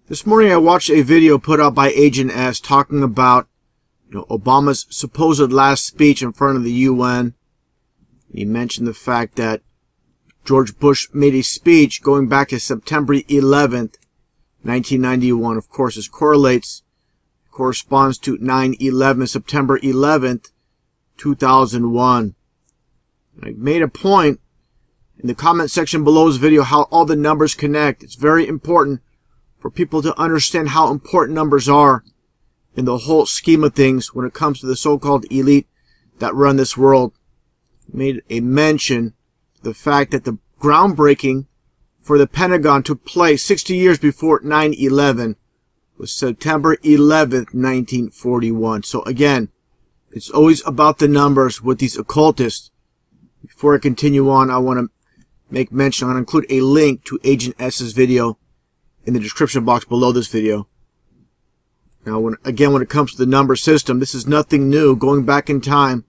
This morning I watched a video put out by Agent S talking about Obama's supposed last speech in front of the UN. He mentioned the fact that George Bush made a speech going back to September 11th, 1991. Of course, this corresponds to 9/11, September 11th, 2001. I made a point in the comment section below this video how all the numbers connect. It's very important for people to understand how important numbers are in the whole scheme of things when it comes to the so-called elite that run this world. I made a mention of the fact that the groundbreaking for the Pentagon took place 60 years before 9/11, was September 11th, 1941. So again, it's always about the numbers with these occultists. Before I continue on, I want to make mention, I'm going to include a link to Agent S's video in the description box below this video. Now, when it comes to the number system, this is nothing new. Going back in time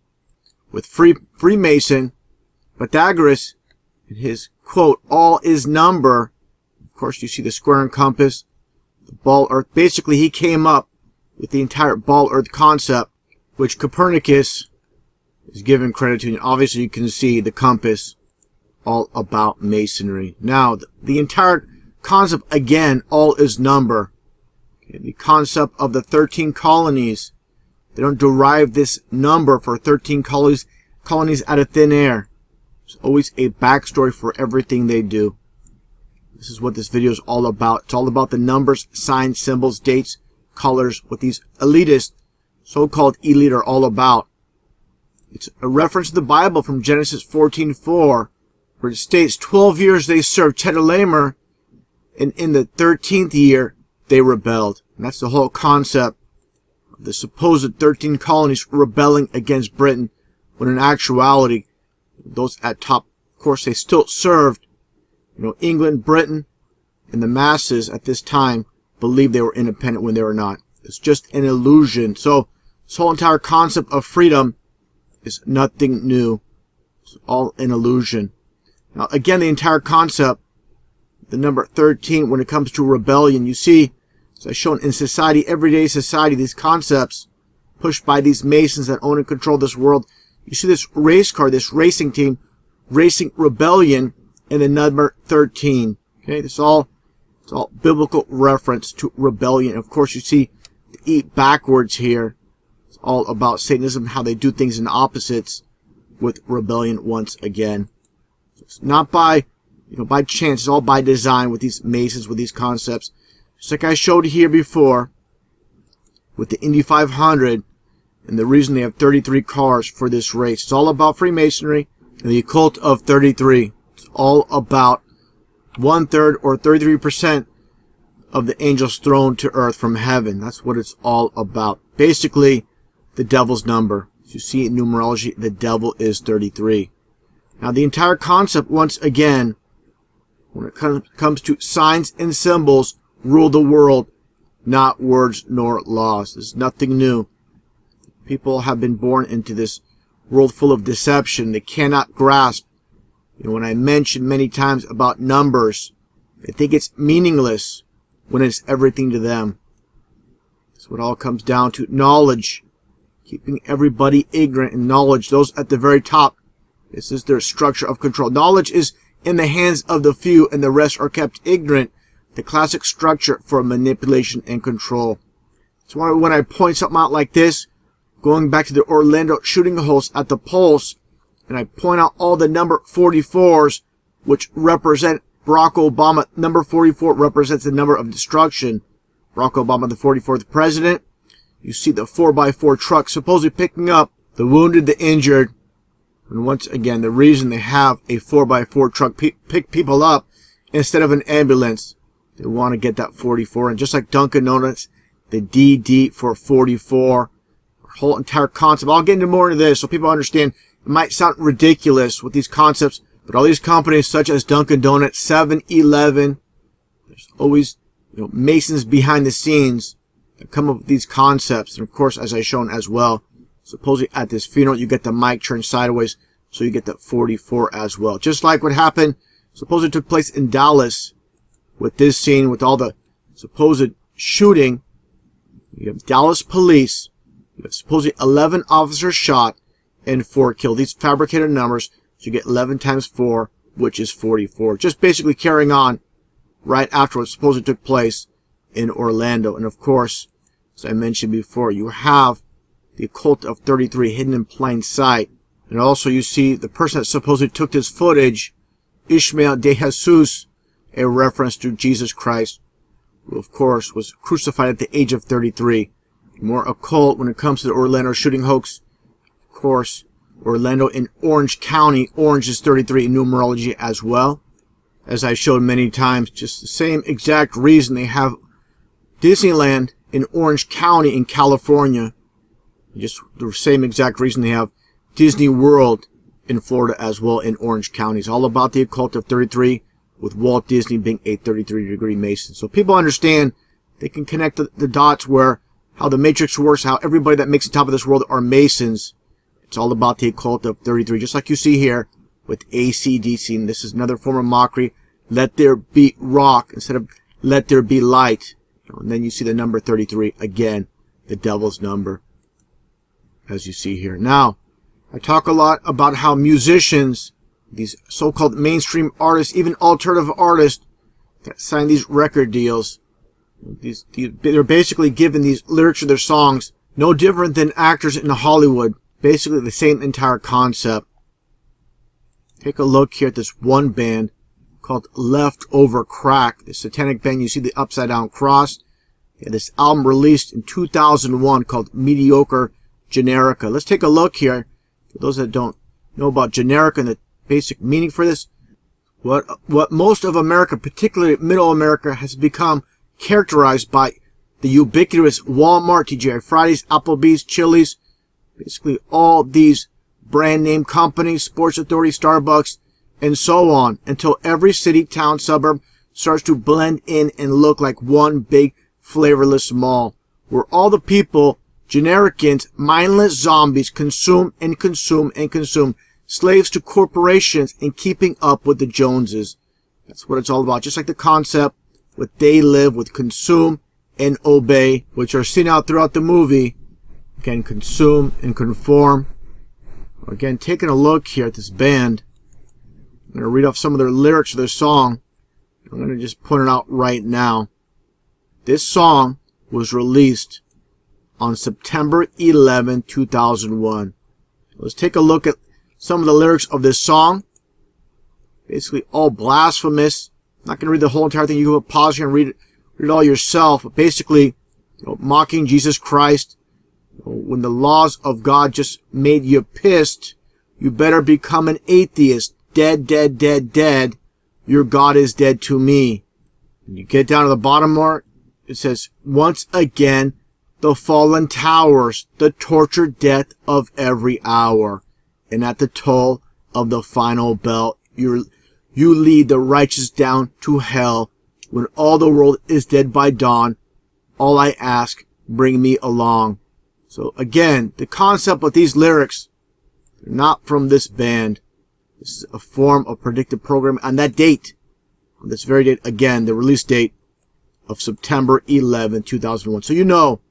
with Freemason, Pythagoras, and his quote, "All is number." Of course, you see the square and compass, the ball earth. Basically, he came up with the entire ball earth concept, which Copernicus is given credit to. And obviously, you can see the compass, all about masonry. Now, the entire concept, again, all is number. Okay, the concept of the 13 colonies. They don't derive this number for 13 colonies out of thin air. There's always a backstory for everything they do. This is what this video is all about. It's all about the numbers, signs, symbols, dates, colors, what these elitists, so-called elite, are all about. It's a reference to the Bible from Genesis 14:4, where it states 12 years they served Chedorlaomer, and in the 13th year they rebelled. And that's the whole concept of the supposed 13 colonies rebelling against Britain, when in actuality, those at top, of course, they still served England, Britain, and the masses at this time believed they were independent when they were not. It's just an illusion. So this whole entire concept of freedom is nothing new. It's all an illusion. Now, again, the entire concept, the number 13, when it comes to rebellion, you see, as I've shown in society, everyday society, these concepts pushed by these Masons that own and control this world. You see this race car, this racing team, racing rebellion, and the number 13. Okay, it's all biblical reference to rebellion. Of course, you see the E backwards here. It's all about Satanism, how they do things in opposites with rebellion once again. So it's not by by chance, it's all by design with these Masons, with these concepts. Just like I showed here before with the Indy 500 and the reason they have 33 cars for this race. It's all about Freemasonry and the occult of 33. It's all about 1/3 or 33% of the angels thrown to earth from heaven. That's what it's all about. Basically, the devil's number. As you see in numerology, the devil is 33. Now, the entire concept, once again, when it comes to signs and symbols, rule the world, not words nor laws. There's nothing new. People have been born into this world full of deception. They cannot grasp. When I mentioned many times about numbers, they think it's meaningless when it's everything to them. That's what it all comes down to. Knowledge. Keeping everybody ignorant in knowledge. Those at the very top, this is their structure of control. Knowledge is in the hands of the few, and the rest are kept ignorant. The classic structure for manipulation and control. That's why when I point something out like this, going back to the Orlando shooting holes at the Pulse, and I point out all the number 44s, which represent Barack Obama. Number 44 represents the number of destruction. Barack Obama, the 44th president. You see the 4x4 truck supposedly picking up the wounded, the injured. And once again, the reason they have a 4x4 truck pick people up instead of an ambulance, they want to get that 44. And just like Dunkin' Donuts, the DD for 44, the whole entire concept. I'll get into more of this so people understand. It might sound ridiculous with these concepts, but all these companies such as Dunkin' Donuts, 7-Eleven, there's always Masons behind the scenes that come up with these concepts. And of course, as I've shown as well, supposedly at this funeral, you get the mic turned sideways, so you get the 44 as well. Just like what happened, supposedly took place in Dallas with this scene, with all the supposed shooting. You have Dallas police. You have supposedly 11 officers shot and 4 killed. These fabricated numbers, so you get 11 times 4, which is 44. Just basically carrying on right after what supposedly took place in Orlando. And of course, as I mentioned before, you have the Occult of 33 hidden in plain sight. And also you see the person that supposedly took this footage, Ishmael de Jesus, a reference to Jesus Christ, who of course was crucified at the age of 33. More occult when it comes to the Orlando shooting hoax. Of course, Orlando in Orange County. Orange is 33 in numerology as well. As I showed many times, just the same exact reason they have Disneyland in Orange County in California. Just the same exact reason they have Disney World in Florida as well in Orange County. It's all about the Occult of 33, with Walt Disney being a 33-degree Mason. So people understand, they can connect the dots where how the Matrix works, how everybody that makes the top of this world are Masons. It's all about the Occult of 33, just like you see here with AC/DC. And this is another form of mockery. Let there be rock instead of let there be light. And then you see the number 33 again, the devil's number, as you see here. Now, I talk a lot about how musicians, these so-called mainstream artists, even alternative artists that sign these record deals, they're basically given these lyrics of their songs, no different than actors in Hollywood. Basically the same entire concept. Take a look here at this one band called Leftover Crack. The satanic band, you see the upside down cross. They had this album released in 2001 called Mediocre Generica. Let's take a look here. For those that don't know about Generica and the basic meaning for this, what most of America, particularly middle America, has become characterized by the ubiquitous Walmart, TGI Fridays, Applebee's, Chili's, basically all these brand name companies, Sports Authority, Starbucks, and so on, until every city, town, suburb starts to blend in and look like one big flavorless mall, where all the people, genericans, mindless zombies, consume and consume and consume, slaves to corporations and keeping up with the Joneses. That's what it's all about. Just like the concept with they live, with consume and obey, which are seen out throughout the movie. Again, consume and conform. Again, taking a look here at this band. I'm going to read off some of their lyrics of their song. I'm going to just put it out right now. This song was released on September 11, 2001. Let's take a look at some of the lyrics of this song. Basically all blasphemous. I'm not going to read the whole entire thing. You can pause here and read it all yourself. But basically, mocking Jesus Christ. When the laws of God just made you pissed, you better become an atheist. Dead, dead, dead, dead. Your God is dead to me. When you get down to the bottom more, it says, once again, the fallen towers, the tortured death of every hour. And at the toll of the final bell, you lead the righteous down to hell. When all the world is dead by dawn, all I ask, bring me along. So again, the concept of these lyrics, they're not from this band. This is a form of predictive programming on that date. On this very date, again, the release date of September 11, 2001. So you know,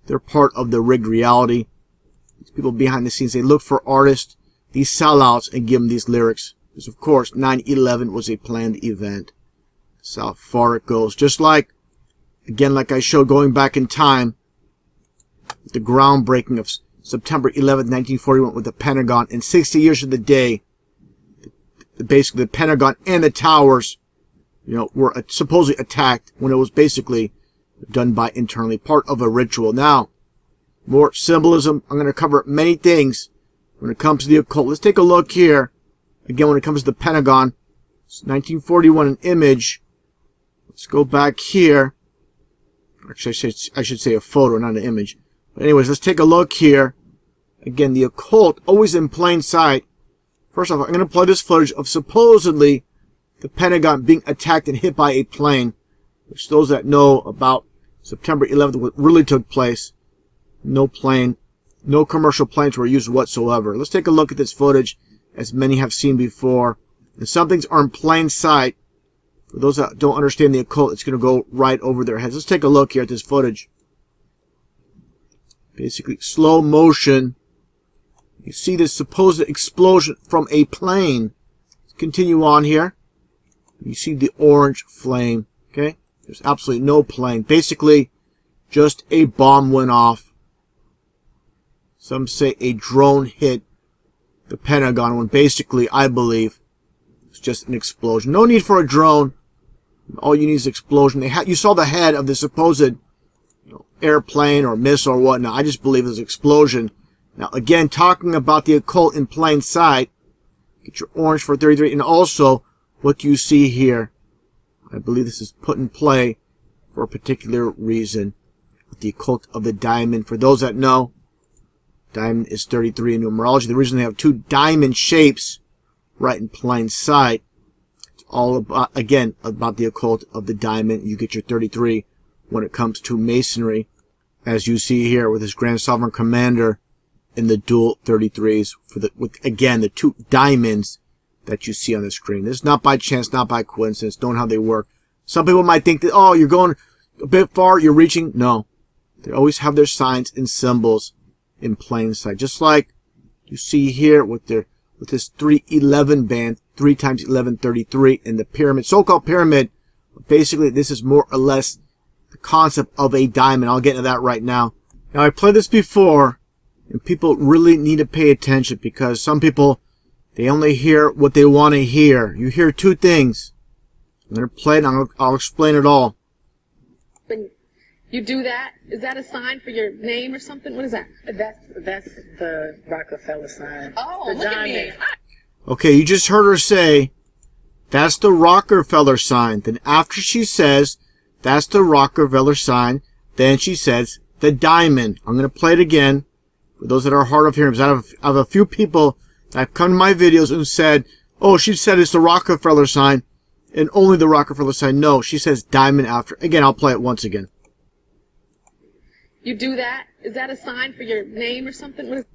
they're part of the rigged reality. These people behind the scenes, they look for artists, these sellouts, and give them these lyrics. Because of course, 9/11 was a planned event. That's how far it goes. Just like, again, like I showed going back in time, the groundbreaking of September 11, 1941 with the Pentagon, and 60 years to the day, basically the Pentagon and the towers, were supposedly attacked when it was basically done by internally, part of a ritual. Now, more symbolism. I'm going to cover many things when it comes to the occult. Let's take a look here. Again, when it comes to the Pentagon, it's 1941, an image. Let's go back here. Actually, I should say a photo, not an image. But anyways, let's take a look here. Again, the occult, always in plain sight. First off, I'm going to play this footage of supposedly the Pentagon being attacked and hit by a plane, which those that know about September 11th, what really took place, no plane, no commercial planes were used whatsoever. Let's take a look at this footage, as many have seen before. And some things are in plain sight For those that don't understand the occult, it's going to go right over their heads. Let's take a look here at this footage. Basically, slow motion. You see this supposed explosion from a plane. Let's continue on here. You see the orange flame. Okay? There's absolutely no plane. Basically, just a bomb went off. Some say a drone hit the Pentagon when basically, I believe, it's just an explosion. No need for a drone. All you need is an explosion. You saw the head of the supposed airplane or missile or whatnot. I just believe it was an explosion. Now, again, talking about the occult in plain sight. Get your orange for 33. And also, what you see here. I believe this is put in play for a particular reason. With the occult of the diamond. For those that know, diamond is 33 in numerology. The reason they have two diamond shapes right in plain sight. It's all about, again, about the occult of the diamond. You get your 33 when it comes to masonry. As you see here with this Grand Sovereign Commander in the dual 33s. With again, the two diamonds that you see on the screen. This is not by chance, not by coincidence. Don't know how they work. Some people might think that, oh, you're going a bit far, you're reaching. No. They always have their signs and symbols in plain sight. Just like you see here with this 311 band, 3 times 11, 33 in the pyramid, so-called pyramid. Basically, this is more or less the concept of a diamond. I'll get into that right now. Now, I played this before, and people really need to pay attention because some people, they only hear what they want to hear. You hear two things. I'm going to play it, and I'll explain it all. When you do that, is that a sign for your name or something? What is that? That's the Rockefeller sign. Oh, the look diamond. at me. Okay, you just heard her say, that's the Rockefeller sign. Then after she says, that's the Rockefeller sign, then she says, the diamond. I'm going to play it again. For those that are hard of hearing, because I have a few people that have come to my videos and said, oh, she said it's the Rockefeller sign, and only the Rockefeller sign. No, she says diamond after. Again, I'll play it once again. You do that? Is that a sign for your name or something? What is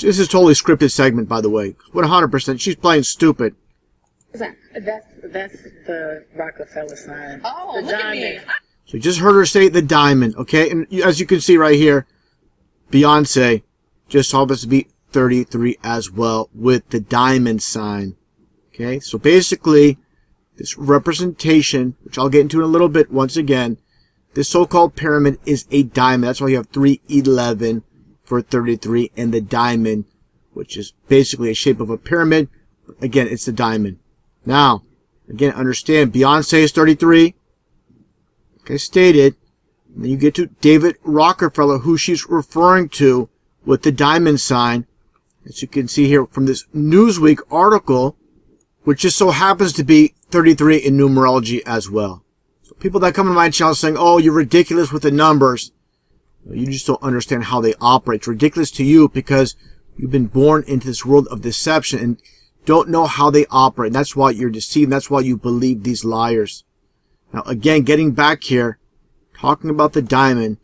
This is totally scripted segment, by the way. 100%. She's playing stupid. that? That's the Rockefeller sign. Oh, the look at diamond. me. So you just heard her say the diamond, okay? And as you can see right here, Beyonce just saw this to be 33 as well with the diamond sign. Okay, so basically, this representation, which I'll get into in a little bit once again, this so-called pyramid is a diamond. That's why you have 311 for 33 and the diamond, which is basically a shape of a pyramid. Again, it's the diamond. Now, again, understand, Beyonce is 33. Okay, stated. And then you get to David Rockefeller, who she's referring to with the diamond sign. As you can see here from this Newsweek article, which just so happens to be 33 in numerology as well. So people that come to my channel saying, oh, you're ridiculous with the numbers. You just don't understand how they operate. It's ridiculous to you because you've been born into this world of deception and don't know how they operate. That's why you're deceived. That's why you believe these liars. Now, again, getting back here, talking about the diamond,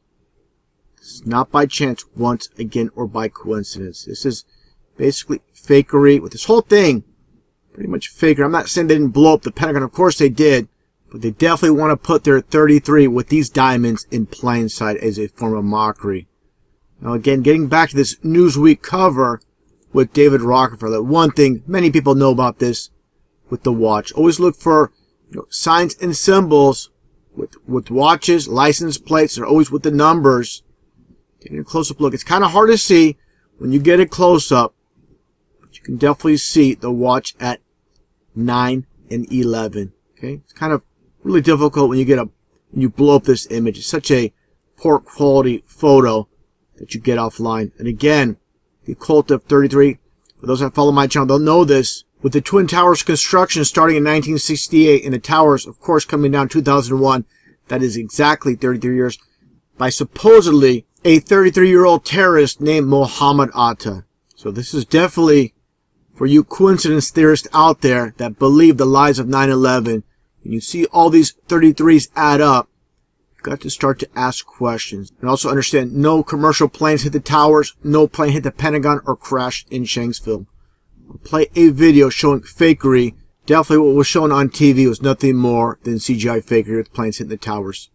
this is not by chance once again or by coincidence. This is basically fakery with this whole thing. Pretty much fakery. I'm not saying they didn't blow up the Pentagon. Of course they did. But they definitely want to put their 33 with these diamonds in plain sight as a form of mockery. Now again, getting back to this Newsweek cover with David Rockefeller. One thing, many people know about this with the watch. Always look for signs and symbols with watches, license plates. They're always with the numbers. Getting a close-up look. It's kind of hard to see when you get a close-up. But you can definitely see the watch at 9 and 11. Okay, it's kind of really difficult when you blow up this image. It's such a poor quality photo that you get offline. And again, the occult of 33, for those that follow my channel, they'll know this. With the Twin Towers construction starting in 1968 and the towers, of course, coming down in 2001, that is exactly 33 years, by supposedly a 33-year-old terrorist named Mohammed Atta. So this is definitely for you coincidence theorists out there that believe the lies of 9/11, and you see all these 33s add up, you've got to start to ask questions. And also understand, no commercial planes hit the towers, no plane hit the Pentagon or crashed in Shanksville. I'll play a video showing fakery Definitely what was shown on TV was nothing more than CGI fakery with planes hitting the towers.